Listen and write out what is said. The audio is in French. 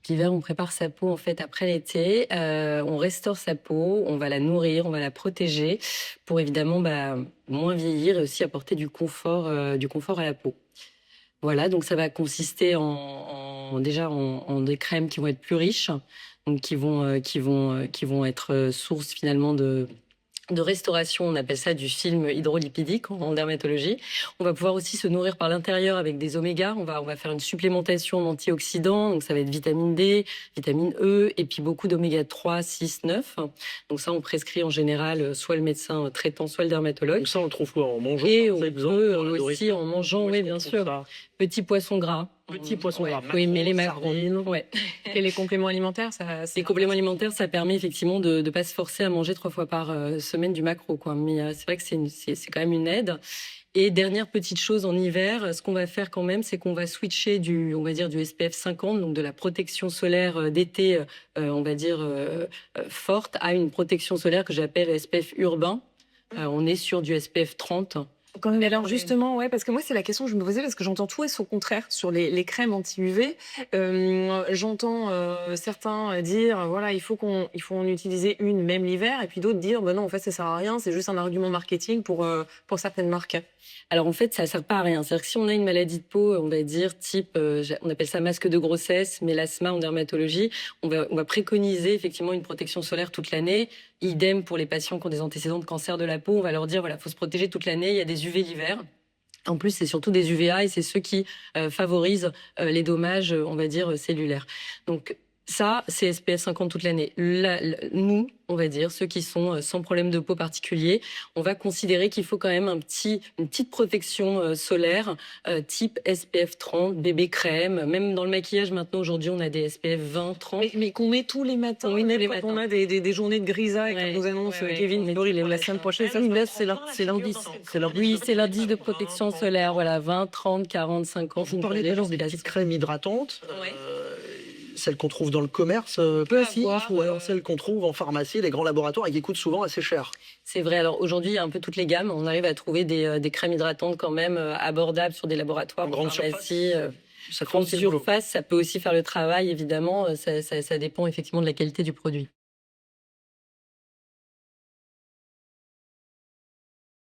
L'hiver, on prépare sa peau en fait après l'été. On restaure sa peau, on va la nourrir, on va la protéger pour évidemment moins vieillir et aussi apporter du confort à la peau. Voilà, donc ça va consister déjà en des crèmes qui vont être plus riches, donc qui vont être source finalement de restauration, on appelle ça du film hydrolipidique en dermatologie. On va pouvoir aussi se nourrir par l'intérieur avec des omégas. On va faire une supplémentation d'antioxydants, donc ça va être vitamine D, vitamine E, et puis beaucoup d'oméga 3, 6, 9. Donc ça, on prescrit en général soit le médecin traitant, soit le dermatologue. Donc ça, on le trouve quoi? En mangeant, Et par on exemple, peut pour la aussi nourriture? en mangeant, Où oui, est-ce qu'on bien trouve sûr. ça? Petits poissons gras. Petit poisson gras, Faut aimer les maquereau, maquereaux. sardines. Ouais. Et les compléments alimentaires, Les compléments alimentaires, ça permet effectivement de ne pas se forcer à manger 3 fois par semaine du maquereau, quoi. Mais c'est vrai que c'est quand même une aide. Et dernière petite chose en hiver, ce qu'on va faire quand même, c'est qu'on va switcher on va dire du SPF 50, donc de la protection solaire d'été, on va dire forte, à une protection solaire que j'appelle SPF urbain. On est sur du SPF 30. Mais alors justement, ouais, parce que moi c'est la question que je me posais parce que j'entends tout et son contraire sur les crèmes anti-UV. J'entends certains dire voilà il faut en utiliser une même l'hiver et puis d'autres dire bah non en fait ça sert à rien, c'est juste un argument marketing pour certaines marques. Alors en fait, ça sert pas à rien. C'est-à-dire que si on a une maladie de peau, on va dire type, on appelle ça masque de grossesse, mélasma en dermatologie, on va préconiser effectivement une protection solaire toute l'année. Idem pour les patients qui ont des antécédents de cancer de la peau, on va leur dire voilà, faut se protéger toute l'année. Il y a des UV l'hiver. En plus, c'est surtout des UVA et c'est ceux qui favorisent les dommages, on va dire, cellulaires. Donc ça, c'est SPF 50 toute l'année. Nous, on va dire, ceux qui sont sans problème de peau particulier, on va considérer qu'il faut quand même une petite protection solaire type SPF 30, bébé crème. Même dans le maquillage, maintenant, aujourd'hui, on a des SPF 20, 30. Mais qu'on met tous les matins, Oui, tous les quand matins. on a des journées de grisaille, Ouais, comme nous annonce ouais, ouais. Kevin Medori la semaine prochaine. Ça, c'est l'indice. Oui, c'est l'indice de protection solaire. Voilà, 20, 30, 40, 50. Vous parlez d'agence des petites crèmes hydratantes, Ouais. celles qu'on trouve dans le commerce classique, ou alors celles qu'on trouve en pharmacie, les grands laboratoires, et qui coûtent souvent assez cher. C'est vrai. Alors aujourd'hui, il y a un peu toutes les gammes. On arrive à trouver des crèmes hydratantes quand même abordables sur des laboratoires, En grande pharmacie. Ça Grande fait aussi le boulot. surface, ça peut aussi faire le travail, évidemment. Ça dépend effectivement de la qualité du produit.